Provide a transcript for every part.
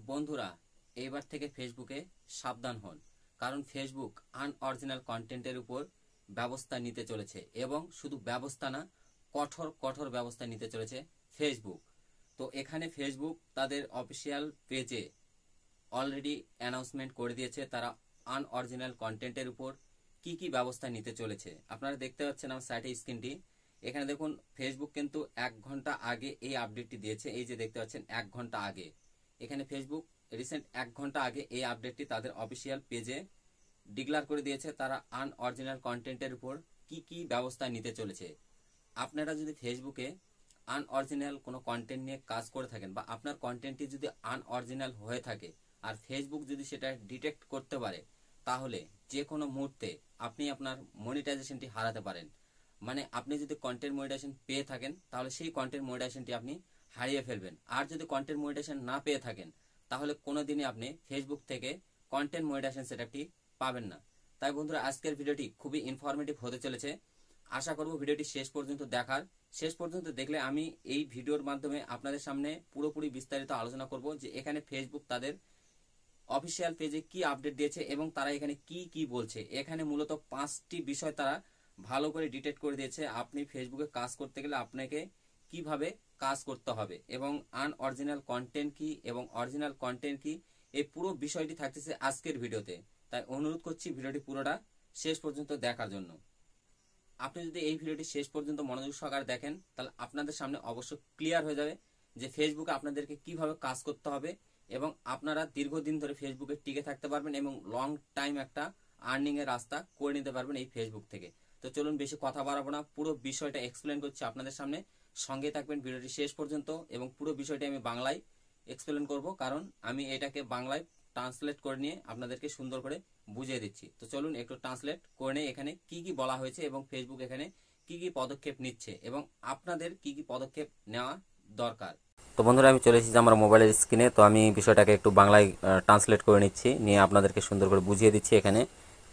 বন্ধুরা এইবার থেকে ফেসবুকে সাবধান হন, কারণ ফেসবুক আনঅরিজিনাল কন্টেন্টের উপর ব্যবস্থা নিতে চলেছে এবং শুধু ব্যবস্থা না, কঠোর কঠোর ব্যবস্থা নিতে চলেছে ফেসবুক। তো এখানে ফেসবুক তাদের অফিসিয়াল পেজে অলরেডি অ্যানাউন্সমেন্ট করে দিয়েছে তারা আনঅরিজিনাল কন্টেন্টের উপর কি কি ব্যবস্থা নিতে চলেছে। আপনারা দেখতে পাচ্ছেন আমার সাইটে স্ক্রিনটি, এখানে দেখুন ফেসবুক কিন্তু 1 ঘন্টা আগে এই আপডেটটি দিয়েছে। এই যে দেখতে পাচ্ছেন 1 ঘন্টা আগে, এখানে ফেসবুক রিসেন্ট 1 ঘন্টা আগে এই আপডেটটি তাদের অফিসিয়াল পেজে ডিক্লেয়ার করে দিয়েছে তারা আনঅরিজিনাল কন্টেন্টের উপর কি কি ব্যবস্থা নিতে চলেছে। আপনারা যদি ফেসবুকে আনঅরিজিনাল কোনো কন্টেন্ট নিয়ে কাজ করে থাকেন বা আপনার কন্টেন্টটি যদি আনঅরিজিনাল হয়ে থাকে আর ফেসবুক যদি সেটা ডিটেক্ট করতে পারে, তাহলে যে কোনো মুহূর্তে আপনি আপনার মনিটাইজেশনটি হারাতে পারেন। মানে আপনি যদি কন্টেন্ট মনিটাইজেশন পেয়ে থাকেন তাহলে সেই কন্টেন্ট মনিটাইজেশনটি আপনি হারিয়ে ফেলবেন, আর যদি কন্টেন্ট মনিটাইজেশন না পেয়ে থাকেন তাহলে কোনোদিনই আপনি ফেসবুক থেকে কন্টেন্ট মনিটাইজেশন সেটআপটি পাবেন না। তাই বন্ধুরা আজকের ভিডিওটি খুবই ইনফরমেটিভ হতে চলেছে। আশা করব ভিডিওটি শেষ পর্যন্ত দেখার। শেষ পর্যন্ত দেখলে আমি এই ভিডিওর মাধ্যমে আপনাদের সামনে পুরোপুরি বিস্তারিত আলোচনা করব যে এখানে ফেসবুক তাদের অফিসিয়াল পেজে কি আপডেট দিয়েছে এবং তারা এখানে কি কি বলছে। এখানে মূলত 5টি বিষয় তারা ভালো করে ডিটেক্ট করে দিয়েছে। আপনি ফেসবুকে কাজ করতে গেলে আপনাকে কিভাবে কাজ করতে হবে এবং আনঅরিজিনাল কন্টেন্ট কি এবং অরিজিনাল কন্টেন্ট কি, এই পুরো বিষয়টি থাকতেছে আজকের ভিডিওতে। তাই অনুরোধ করছি ভিডিওটি পুরোটা শেষ পর্যন্ত দেখার জন্য। আপনি যদি এই ভিডিওটি শেষ পর্যন্ত মনোযোগ সহকারে দেখেন তাহলে আপনাদের সামনে অবশ্যই ক্লিয়ার হয়ে যাবে যে ফেসবুকে আপনাদেরকে কিভাবে কাজ করতে হবে এবং আপনারা দীর্ঘদিন ধরে ফেসবুকে টিকে থাকতে পারবেন এবং লং টাইম একটা আর্নিং এর রাস্তা করে নিতে পারবেন এই ফেসবুক থেকে। তো চলুন বেশি কথা বাড়াবো না, পুরো বিষয়টা এক্সপ্লেন করছি আপনাদের সামনে, সঙ্গে থাকবেন ভিডিওটি শেষ পর্যন্ত। এবং পুরো বিষয়টি আমি বাংলায় এক্সপ্লেন করব, কারণ আমি এটাকে বাংলায় ট্রান্সলেট করে নিয়ে আপনাদেরকে সুন্দর করে বুঝিয়ে দিচ্ছি। তো চলুন একটু ট্রান্সলেট করে নিয়ে এখানে কি কি বলা হয়েছে এবং ফেসবুক এখানে কি কি পদক্ষেপ নিচ্ছে এবং আপনাদের কি কি পদক্ষেপ নেওয়া দরকার। তো বন্ধুরা আমি চলে এসেছি আমার মোবাইলের স্ক্রিনে। তো আমি বিষয়টাকে একটু বাংলায় ট্রান্সলেট করে নিচ্ছি, নিয়ে আপনাদেরকে সুন্দর করে বুঝিয়ে দিচ্ছি এখানে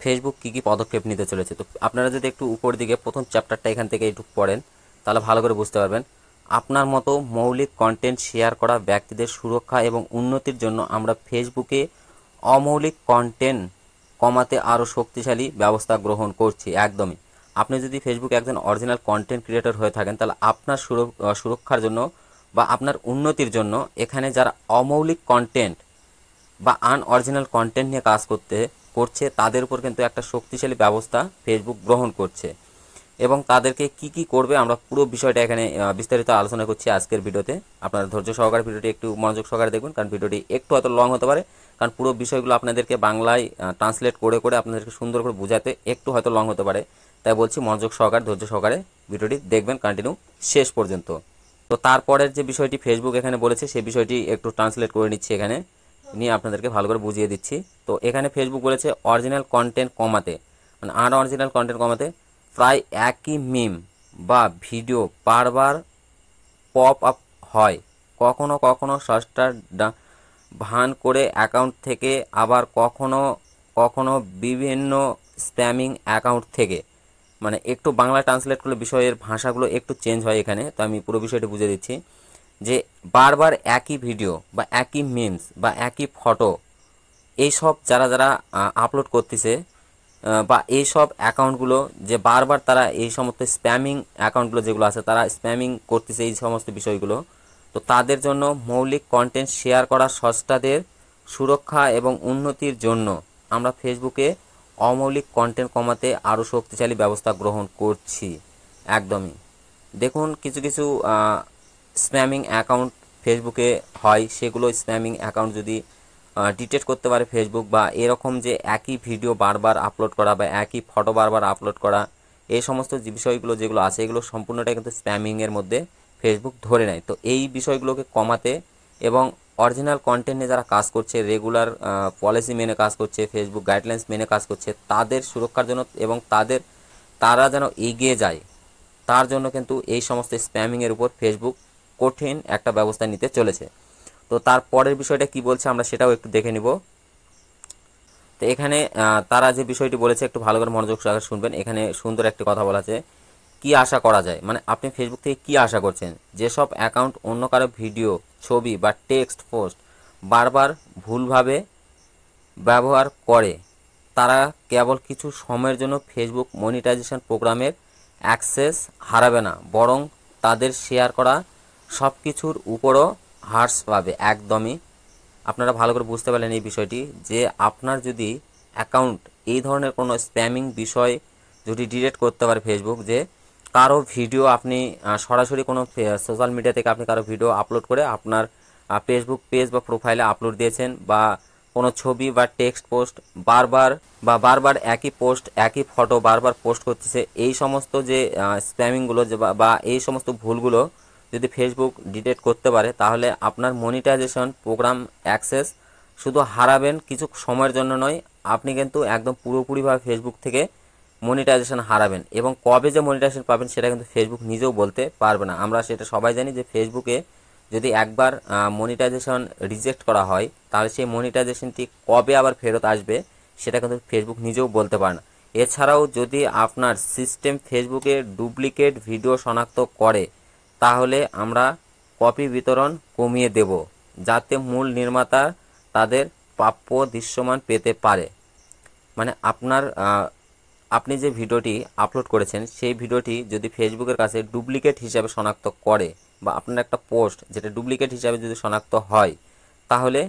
ফেসবুক কি কি পদক্ষেপ নিতে চলেছে। তো আপনারা যদি একটু উপর দিকে প্রথম চ্যাপ্টারটা এখান থেকে একটু পড়েন তাহলে ভালো করে বুঝতে পারবেন। আপনার মতো মৌলিক কন্টেন্ট শেয়ার করা ব্যক্তিদের সুরক্ষা এবং উন্নতির জন্য আমরা ফেসবুকে অমৌলিক কন্টেন্ট কমাতে আরও শক্তিশালী ব্যবস্থা গ্রহণ করছি। একদমই, আপনি যদি ফেসবুকে একজন অরিজিনাল কন্টেন্ট ক্রিয়েটর হয়ে থাকেন তাহলে আপনার সুরক্ষার জন্য বা আপনার উন্নতির জন্য এখানে যারা অমৌলিক কন্টেন্ট বা আনঅরিজিনাল কন্টেন্ট নিয়ে কাজ করছে তাদের উপর কিন্তু একটা শক্তিশালী ব্যবস্থা ফেসবুক গ্রহণ করছে এবং তাদেরকে কি কি করবে আমরা পুরো বিষয়টা এখানে বিস্তারিত আলোচনা করছি আজকের ভিডিওতে। আপনারা ধৈর্য সহকারে ভিডিওটি একটু মনোযোগ সহকারে দেখুন, কারণ ভিডিওটি একটু হয়তো লং হতে পারে, কারণ পুরো বিষয়গুলো আপনাদেরকে বাংলায় ট্রান্সলেট করে করে আপনাদেরকে সুন্দর করে বোঝাতে একটু হয়তো লং হতে পারে। তাই বলছি মনোযোগ সহকারে ধৈর্য সহকারে ভিডিওটি দেখবেন কন্টিনিউ শেষ পর্যন্ত। তো তারপরের যে বিষয়টি ফেসবুক এখানে বলেছে সেই বিষয়টি একটু ট্রান্সলেট করে নিচ্ছি এখানে, নিয়ে আপনাদেরকে ভালো করে বুঝিয়ে দিচ্ছি। তো এখানে ফেসবুক বলেছে অরিজিনাল কন্টেন্ট কমাতে, মানে আনঅরিজিনাল কন্টেন্ট কমাতে প্রায় একই মিম বা ভিডিও বারবার পপ আপ হয়, কখনো কখনো ষষ্ঠার ভান করে অ্যাকাউন্ট থেকে, আবার কখনো কখনো বিভিন্ন স্প্যামিং অ্যাকাউন্ট থেকে। মানে একটু বাংলা ট্রান্সলেট করলে বিষয়ের ভাষাগুলো একটু চেঞ্জ হয় এখানে। তো আমি পুরো বিষয়টি বুঝে দিচ্ছি যে বারবার একই ভিডিও বা একই মিমস বা একই ফটো এইসব যারা যারা আপলোড করতেছে বা এইসব অ্যাকাউন্টগুলো যে বারবার তারা এই সমস্ত স্প্যামিং অ্যাকাউন্টগুলো যেগুলো আছে তারা স্প্যামিং করতেছে এই সমস্ত বিষয়গুলো, তো তাদের জন্য মৌলিক কন্টেন্ট শেয়ার করা স্রষ্টাদের সুরক্ষা এবং উন্নতির জন্য আমরা ফেসবুকে অমৌলিক কন্টেন্ট কমাতে আরও শক্তিশালী ব্যবস্থা গ্রহণ করছি। একদমই, দেখুন কিছু কিছু স্প্যামিং অ্যাকাউন্ট ফেসবুকে হয়, সেগুলো স্প্যামিং অ্যাকাউন্ট যদি ডিটেক্ট করতে পারে ফেসবুক, বা এরকম যে একই ভিডিও বারবার আপলোড করা বা একই ফটো বারবার আপলোড করা, এই সমস্ত যে বিষয়গুলো যেগুলো আছে এগুলো সম্পূর্ণটাই কিন্তু স্প্যামিংয়ের মধ্যে ফেসবুক ধরে নেয়। তো এই বিষয়গুলোকে কমাতে এবং অরিজিনাল কন্টেন্ট নিয়ে যারা কাজ করছে, রেগুলার পলিসি মেনে কাজ করছে, ফেসবুক গাইডলাইন্স মেনে কাজ করছে, তাদের সুরক্ষার জন্য এবং তারা যেন এগিয়ে যায় তার জন্য কিন্তু এই সমস্ত স্প্যামিংয়ের উপর ফেসবুক কঠিন একটা ব্যবস্থা নিতে চলেছে। তো তারপরের বিষয়টা কি বলছে আমরা সেটাও একটু দেখে নিব। তো এখানে তারা যে বিষয়টি বলেছে একটু ভালো করে মনোযোগ সহকারে শুনবেন। এখানে সুন্দর একটি কথা বলা আছে, কি আশা করা যায়, মানে আপনি ফেসবুক থেকে কি আশা করছেন। যেসব অ্যাকাউন্ট অন্য কারো ভিডিও, ছবি বা টেক্সট পোস্ট বারবার ভুলভাবে ব্যবহার করে তারা কেবল কিছু সময়ের জন্য ফেসবুক মনিটাইজেশন প্রোগ্রামের অ্যাক্সেস হারাবে না, বরং তাদের শেয়ার করা সব কিছুর উপরও হ্রাস পাবে। একদমই আপনারা ভালো করে বুঝতে পারলেন এই বিষয়টি, যে আপনার যদি অ্যাকাউন্ট এই ধরনের কোনো স্প্যামিং বিষয় যদি ডিলিট করতে পারে ফেসবুক, যে কারো ভিডিও আপনি সরাসরি কোনো সোশ্যাল মিডিয়া থেকে আপনি কারো ভিডিও আপলোড করে আপনার ফেসবুক পেজ বা প্রোফাইলে আপলোড দিয়েছেন, বা কোনো ছবি বা টেক্সট পোস্ট বারবার একই পোস্ট একই ফটো বারবার পোস্ট করতেছে, এই সমস্ত যে স্প্যামিংগুলো বা এই সমস্ত ভুলগুলো যদি ফেসবুক ডিটেক্ট করতে পারে, তাহলে আপনার মনিটাইজেশন প্রোগ্রাম অ্যাক্সেস শুধু হারাবেন কিছু সময়ের জন্য নয়, আপনি কিন্তু একদম পুরোপুরিভাবে ফেসবুক থেকে মনিটাইজেশন হারাবেন। এবং কবে যে মনিটাইজেশন পাবেন সেটা কিন্তু ফেসবুক নিজেও বলতে পারবে না। আমরা সেটা সবাই জানি যে ফেসবুকে যদি একবার মনিটাইজেশন রিজেক্ট করা হয়, তাহলে সেই মনিটাইজেশনটি কবে আবার ফেরত আসবে সেটা কিন্তু ফেসবুক নিজেও বলতে পারে না। এছাড়াও যদি আপনার সিস্টেম ফেসবুকে ডুপ্লিকেট ভিডিও শনাক্ত করে, তাহলে আমরা কপি বিতরণ কমিয়ে দেব, যাতে মূল নির্মাতা তাদের প্রাপ্য দৃশ্যমান পেতে পারে। মানে আপনি যে ভিডিওটি আপলোড করেছেন সেই ভিডিওটি যদি ফেসবুকের কাছে ডুপ্লিকেট হিসাবে শনাক্ত করে, বা আপনার একটা পোস্ট যেটা ডুপ্লিকেট হিসাবে যদি শনাক্ত হয়, তাহলে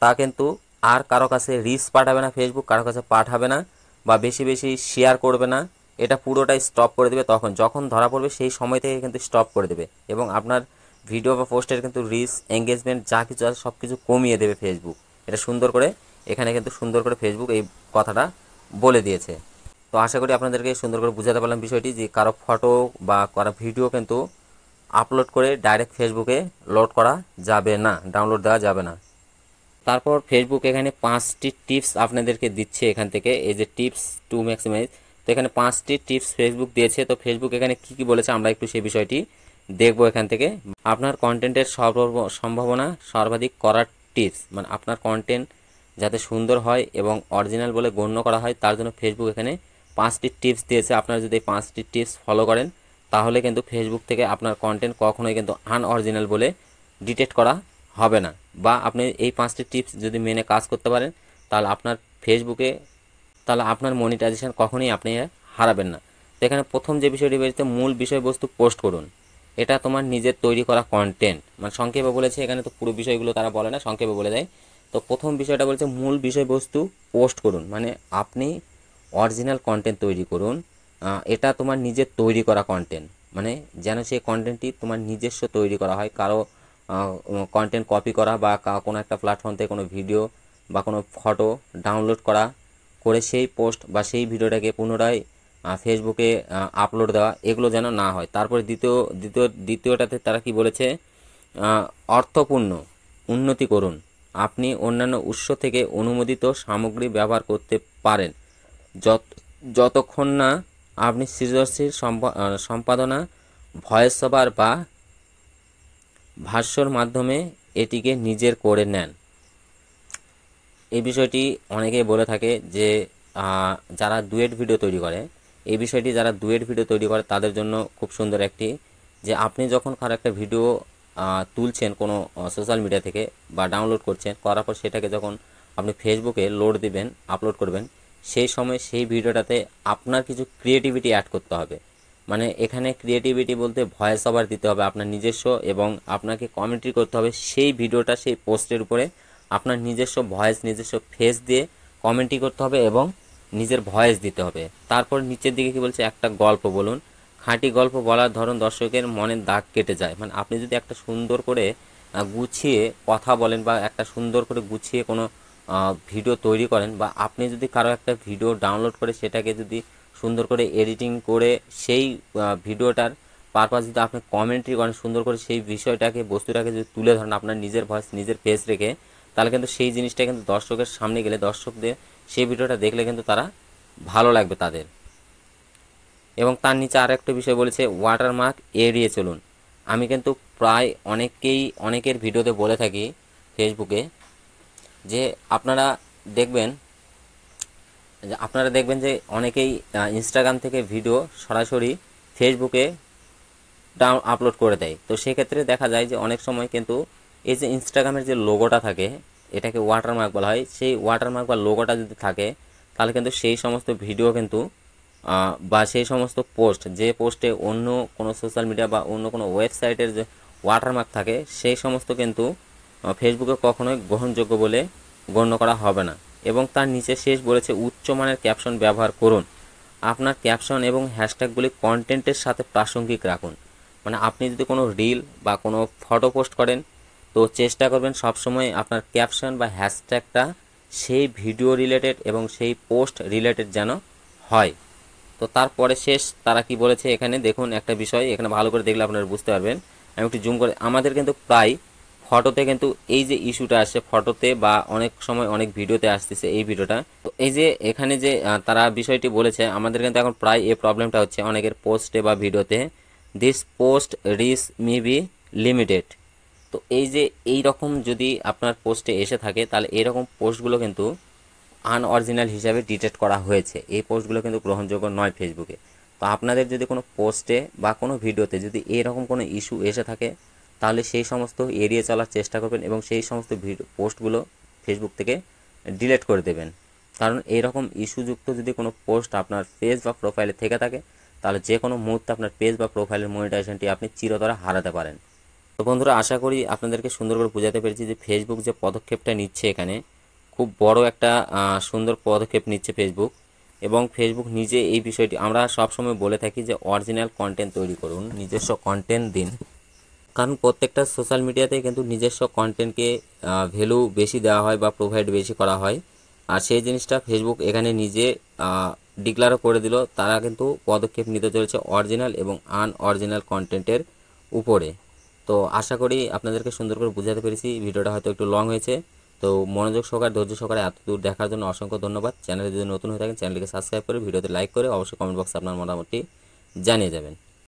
তা কিন্তু আর কারো কাছে রিস্ক পাঠাবে না, ফেসবুক কারো কাছে পাঠাবে না, বা বেশি বেশি শেয়ার করবে না, এটা পুরোটাই স্টপ করে দেবে। যখন ধরা পড়বে সেই সময় থেকে কিন্তু স্টপ করে দেবে, এবং আপনার ভিডিও বা পোস্টের কিন্তু রিস্ক এঙ্গেজমেন্ট যা কিছু আছে সব কিছু কমিয়ে দেবে ফেসবুক। এটা সুন্দর করে এখানে কিন্তু সুন্দর করে ফেসবুক এই কথাটা বলে দিয়েছে। তো আশা করি আপনাদেরকে সুন্দর করে বুঝাতে পারলাম বিষয়টি, যে কারো ফটো বা কারো ভিডিও কিন্তু আপলোড করে ডাইরেক্ট ফেসবুকে লোড করা যাবে না, ডাউনলোড দেওয়া যাবে না। তারপর ফেসবুক এখানে 5টি টিপস আপনাদেরকে দিচ্ছে এখান থেকে, এই যে টিপস টু ম্যাক্সিমাইজ। তো এখানে 5টি টিপস ফেসবুক দিয়েছে। তো ফেসবুক এখানে কি কি বলেছে আমরা একটু সেই বিষয়টি দেখব এখান থেকে। আপনার কন্টেন্টের সম্ভাবনা সর্বাধিক করার টিপস, মানে আপনার কন্টেন্ট যাতে সুন্দর হয় এবং অরিজিনাল বলে গণ্য করা হয়, তার জন্য ফেসবুক এখানে 5টি টিপস দিয়েছে। আপনারা যদি এই 5টি টিপস ফলো করেন, তাহলে কিন্তু ফেসবুক থেকে আপনার কন্টেন্ট কখনোই কিন্তু আনঅরিজিনাল বলে ডিটেক্ট করা হবে না। বা আপনি এই 5টি টিপস যদি মেনে কাজ করতে পারেন, তাহলে আপনার মনিটাইজেশন কখনোই আপনি হারাবেন না। তো এখানে প্রথম যে বিষয়টি বলতে, মূল বিষয়বস্তু পোস্ট করুন। এটা তোমার নিজের তৈরি করা কন্টেন্ট, মানে সংক্ষেপে বলেছে, এখানে তো পুরো বিষয়গুলো তারা বলে না, সংক্ষেপে বলে দেয়। তো প্রথম বিষয়টা বলছে মূল বিষয়বস্তু পোস্ট করুন, মানে আপনি অরিজিনাল কন্টেন্ট তৈরি করুন। এটা তোমার নিজের তৈরি করা কন্টেন্ট, মানে যেন সেই কন্টেন্টটি তোমার নিজস্ব তৈরি করা হয়, কারো কন্টেন্ট কপি করা বা কোনো একটা প্ল্যাটফর্ম থেকে কোনো ভিডিও বা কোনো ফটো ডাউনলোড করে সেই পোস্ট বা সেই ভিডিওটাকে পুনরায় ফেসবুকে আপলোড দেওয়া, এগুলো যেন না হয়। তারপরে দ্বিতীয়টাতে তারা কি বলেছে, অর্থপূর্ণ উন্নতি করুন। আপনি অন্যান্য উৎস থেকে অনুমোদিত সামগ্রী ব্যবহার করতে পারেন, যতক্ষণ না আপনি সৃজনশীল সম্পাদনা, ভয়েস ওভার বা ভাষ্যর মাধ্যমে এটিকে নিজের করে নেন। এই বিষয়টি অনেকেই বলে থাকে যে যারা ডুয়েট ভিডিও তৈরি করে, এই বিষয়টি যারা ডুয়েট ভিডিও তৈরি করে তাদের জন্য খুব সুন্দর একটি, যে আপনি যখন কারো একটা ভিডিও তুলছেন কোনো সোশ্যাল মিডিয়া থেকে বা ডাউনলোড করার পর সেটাকে যখন আপনি ফেসবুকে লোড দিবেন, আপলোড করবেন, সেই সময় সেই ভিডিওটাতে আপনার কিছু ক্রিয়েটিভিটি অ্যাড করতে হবে। মানে এখানে ক্রিয়েটিভিটি বলতে ভয়েস ওভার দিতে হবে আপনার নিজস্ব, এবং আপনাকে কমেন্ট্রি করতে হবে সেই ভিডিওটা, সেই পোস্টের উপরে আপনার নিজস্ব ভয়েস, নিজস্ব ফেস দিয়ে কমেন্ট্রি করতে হবে এবং নিজের ভয়েস দিতে হবে। তারপর নিচের দিকে কি বলছে, একটা গল্প বলুন। খাঁটি গল্প বলার ধরন দর্শকের মনের দাগ কেটে যায়। মানে আপনি যদি একটা সুন্দর করে গুছিয়ে কথা বলেন, বা একটা সুন্দর করে গুছিয়ে কোনো ভিডিও তৈরি করেন, বা আপনি যদি কারো একটা ভিডিও ডাউনলোড করে সেটাকে যদি সুন্দর করে এডিটিং করে সেই ভিডিওটার পারপাস যদি আপনি কমেন্ট্রি করেন সুন্দর করে, সেই বিষয়টাকে, বস্তুটাকে যদি তুলে ধরেন আপনার নিজের ভয়েস, নিজের ফেস রেখে, তাহলে কিন্তু সেই জিনিসটা কিন্তু দর্শকের সামনে গেলে, দর্শকদের সেই ভিডিওটা দেখলে কিন্তু তারা ভালো লাগবে তাদের। এবং তার নিচে আর একটা বিষয় বলেছে, ওয়াটারমার্ক এড়িয়ে চলুন। আমি কিন্তু প্রায় অনেকের ভিডিওতে বলে থাকি ফেসবুকে, যে আপনারা দেখবেন যে অনেকেই ইনস্টাগ্রাম থেকে ভিডিও সরাসরি ফেসবুকে আপলোড করে দেয়। তো সেক্ষেত্রে দেখা যায় যে অনেক সময় কিন্তু এই যে ইনস্টাগ্রামের যে লোগোটা থাকে, এটাকে ওয়াটারমার্ক বলা হয়, সেই ওয়াটারমার্ক বা লোগোটা যদি থাকে তাহলে কিন্তু সেই সমস্ত ভিডিও কিন্তু বা সেই সমস্ত পোস্ট, যে পোস্টে অন্য কোনো সোশ্যাল মিডিয়া বা অন্য কোনো ওয়েবসাইটের যে ওয়াটারমার্ক থাকে সেই সমস্ত কিন্তু ফেসবুকে কখনোই গ্রহণযোগ্য বলে গণ্য করা হবে না। এবং তার নিচে শেষ বলেছে উচ্চমানের ক্যাপশন ব্যবহার করুন। আপনার ক্যাপশন এবং হ্যাশট্যাগুলি কন্টেন্টের সাথে প্রাসঙ্গিক রাখুন। মানে আপনি যদি কোনো রিল বা কোনো ফটো পোস্ট করেন তো চেষ্টা করবেন সবসময় আপনার ক্যাপশন বা হ্যাশট্যাগটা সেই ভিডিও রিলেটেড এবং সেই পোস্ট রিলেটেড যেন হয়। তো তারপরে শেষ তারা কি বলেছে এখানে দেখুন, একটা বিষয় এখানে ভালো করে দেখলে আপনারা বুঝতে পারবেন। আমি একটু জুম করে, আমাদের কিন্তু প্রায় ফটোতে কিন্তু এই যে ইস্যুটা আসছে ফটোতে বা অনেক সময় অনেক ভিডিওতে আসতেছে এই ভিডিওটা, তো এই যে এখানে যে তারা বিষয়টি বলেছে আমাদের কিন্তু এখন প্রায় এই প্রবলেমটা হচ্ছে অনেকের পোস্টে বা ভিডিওতে, this post rich may be limited. তো এই যে এই রকম যদি আপনার পোস্টে এসে থাকে তাহলে এরকম পোস্টগুলো কিন্তু আনঅরিজিনাল হিসাবে ডিটেক্ট করা হয়েছে, এই পোস্টগুলো কিন্তু গ্রহণযোগ্য নয় ফেসবুকে। তো আপনাদের যদি কোনো পোস্টে বা কোনো ভিডিওতে যদি এরকম কোনো ইস্যু এসে থাকে তাহলে সেই সমস্ত এড়িয়ে চলার চেষ্টা করবেন এবং সেই সমস্ত পোস্টগুলো ফেসবুক থেকে ডিলিট করে দেবেন। কারণ এইরকম ইস্যুযুক্ত যদি কোনো পোস্ট আপনার পেজ বা প্রোফাইলে থেকে থাকে তাহলে যে কোনো মুহূর্তে আপনার পেজ বা প্রোফাইলের মনিটাইজেশনটি আপনি চিরতরে হারাতে পারেন। তো বন্ধুরা, আশা করি আপনাদেরকে সুন্দর করে বোঝাতে পেরেছি যে ফেসবুক যে পদক্ষেপটা নিচ্ছে এখানে খুব বড় একটা সুন্দর পদক্ষেপ নিচ্ছে ফেসবুক। এবং ফেসবুক নিজে এই বিষয়টি, আমরা সবসময় বলে থাকি যে অরিজিনাল কন্টেন্ট তৈরি করুন, নিজস্ব কন্টেন্ট দিন। কারণ প্রত্যেকটা সোশ্যাল মিডিয়াতে কিন্তু নিজস্ব কন্টেন্টকে ভ্যালু বেশি দেওয়া হয় বা প্রোভাইড বেশি করা হয়। আর সেই জিনিসটা ফেসবুক এখানে নিজে ডিক্লারও করে দিল, তারা কিন্তু পদক্ষেপ নিতে চলেছে অরিজিনাল এবং আনঅরিজিনাল কন্টেন্টের উপরে। তো আশা করি আপনাদেরকে সুন্দর করে বোঝাতে পেরেছি। ভিডিওটা হয়তো একটু লং হয়েছে, তো মনোযোগ সহকারে ধৈর্য সহকারে এত দূর দেখার জন্য অসংখ্য ধন্যবাদ। চ্যানেলে যদি নতুন হয়ে থাকেন চ্যানেলটিকে সাবস্ক্রাইব করে ভিডিওতে লাইক করে অবশ্যই কমেন্ট বক্সে আপনার মোটামুটি জানিয়ে যাবেন।